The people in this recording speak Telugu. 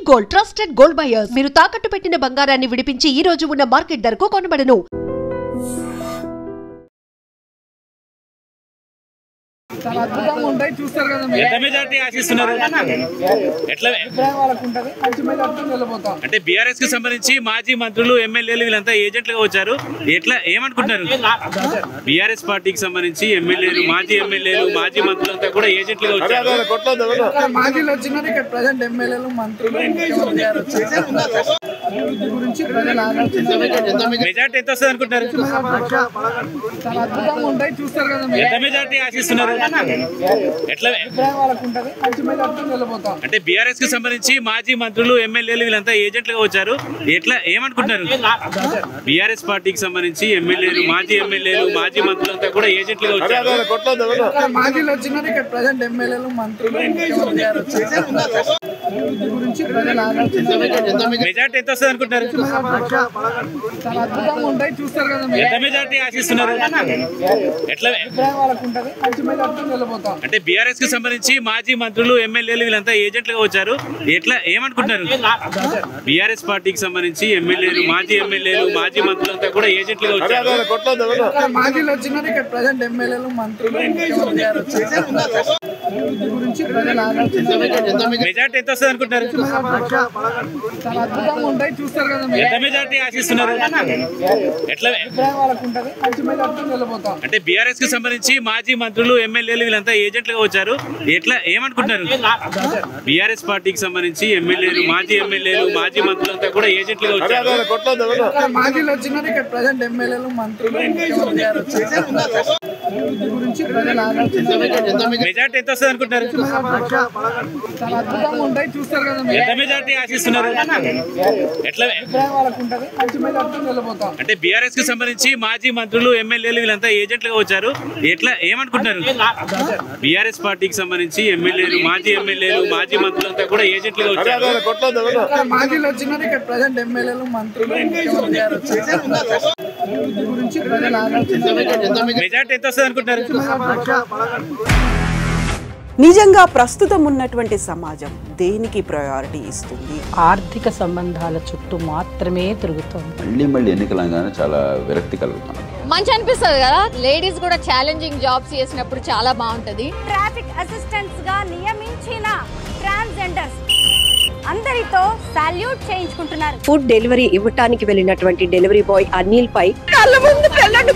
గోల్డ్ ట్రస్టెడ్ గోల్డ్ బయర్స్ మీరు తాకట్టు పెట్టిన బంగారాన్ని విడిపించి ఈ రోజు ఉన్న మార్కెట్ ధరకు కొనబడను. అంటే బీఆర్ఎస్ కి సంబంధించి మాజీ మంత్రులు ఎమ్మెల్యేలు వీళ్ళంతా ఏజెంట్లుగా వచ్చారు. ఎట్లా ఏమనుకుంటున్నారు? బీఆర్ఎస్ పార్టీకి సంబంధించి ఎమ్మెల్యేలు మాజీ మంత్రులు అంతా కూడా ఏజెంట్లుగా వచ్చారు. మాజీలు వచ్చినారు, ఇక్కడ ప్రజెంట్ ఎమ్మెల్యేలు మంత్రులు మెజార్టీ ఎంత వస్తుంది అనుకుంటున్నారు? చాలా అద్భుతంగా ఉంటాయి, చూస్తారు కదా. ఎంత మెజార్టీ ఆశిస్తున్నారు? ఎట్లా మంచి మెజార్టీ నిలబోతాం. అంటే బీఆర్ఎస్ కి సంబంధించి మాజీ మంత్రులు ఎమ్మెల్యేలు వీళ్ళంతా ఏజెంట్లుగా వచ్చారు. ఎట్లా ఏమనుకుంటున్నారు? బీఆర్ఎస్ పార్టీకి సంబంధించి ఎమ్మెల్యేలు మాజీ మంత్రులు అంతా కూడా ఏజెంట్లుగా వచ్చారు. మాజీలు వచ్చినారు, ఇక్కడ ప్రజెంట్ ఎమ్మెల్యేలు మంత్రులు మెజార్టీ ఎంత వస్తుంది అనుకుంటున్నారు? చాలా అద్భుతంగా ఉంటాయి, చూస్తారు కదా. ఎంత మెజార్టీ ఆశిస్తున్నారు? ఎట్లా మంచి మెజార్టీ నిలబోతాం. అంటే బీఆర్ఎస్ కి సంబంధించి మాజీ మంత్రులు ఎమ్మెల్యేలు వీళ్ళంతా ఏజెంట్లుగా వచ్చారు. ఎట్లా ఏమనుకుంటున్నారు? బీఆర్ఎస్ పార్టీకి సంబంధించి ఎమ్మెల్యేలు మాజీ మంత్రులు అంతా కూడా ఏజెంట్లుగా వచ్చారు. మాజీలు వచ్చినారు, ఇక్కడ ప్రజెంట్ ఎమ్మెల్యేలు మంత్రులు మెజార్టీ ఎంత వస్తుంది అనుకుంటున్నారు? చాలా అద్భుతంగా ఉంటాయి, చూస్తారు కదా. ఎంత మెజార్టీ ఆశిస్తున్నారు? ఎట్లా మంచి మెజార్టీ నిలబోతాం. అంటే బీఆర్ఎస్ కి సంబంధించి మాజీ మంత్రులు ఎమ్మెల్యేలు వీళ్ళంతా ఏజెంట్లుగా వచ్చారు. ఎట్లా ఏమనుకుంటున్నారు? బీఆర్ఎస్ పార్టీకి సంబంధించి ఎమ్మెల్యేలు మాజీ మంత్రులు అంతా కూడా ఏజెంట్లుగా వచ్చారు. మాజీలు వచ్చినారు, ఇక్కడ ప్రజెంట్ ఎమ్మెల్యేలు మంత్రులు మెజార్టీ ఎంత వస్తుంది అనుకుంటున్నారు? చాలా అద్భుతంగా ఉంటాయి, చూస్తారు కదా. ఎంత మెజార్టీ ఆశిస్తున్నారు? ఎట్లా మంచి మెజార్టీ నిలబోతాం. అంటే బీఆర్ఎస్ కి సంబంధించి మాజీ మంత్రులు ఎమ్మెల్యేలు వీళ్ళంతా ఏజెంట్లుగా వచ్చారు. ఎట్లా ఏమనుకుంటున్నారు? బీఆర్ఎస్ పార్టీకి సంబంధించి ఎమ్మెల్యేలు మాజీ మంత్రులు అంతా కూడా ఏజెంట్లుగా వచ్చారు. మాజీలు వచ్చినారు, ఇక్కడ ప్రజెంట్ ఎమ్మెల్యేలు మంత్రులు మెజార్టీ ఎంత వస్తుంది అనుకుంటున్నారు? నిజంగా ప్రస్తుతం ఉన్నటువంటి సమాజం దేనికి ప్రయారిటీ ఇస్తుంది? ఆర్థిక సంబంధాల చుట్టూ మాత్రమే తిరుగుతుంది. మళ్ళీ ఎన్నికలంగానే చాలా విరక్తి కలుగుతుంది. మంచి అనిపిస్తుంది కదా. లేడీస్ కూడా ఛాలెంజింగ్ జాబ్స్ చేసినప్పుడు చాలా బాగుంటది. ట్రాఫిక్ అసిస్టెంట్స్ గా నియమించిన ట్రాన్స్జెండర్స్ అందరితో సాల్యూట్ చేయించుకుంటున్నారు. ఫుడ్ డెలివరీ ఇవ్వటానికి వెళ్ళినటువంటి డెలివరీ బాయ్ అనిల్ పై కళ్ళ ముందు పెళ్ళండి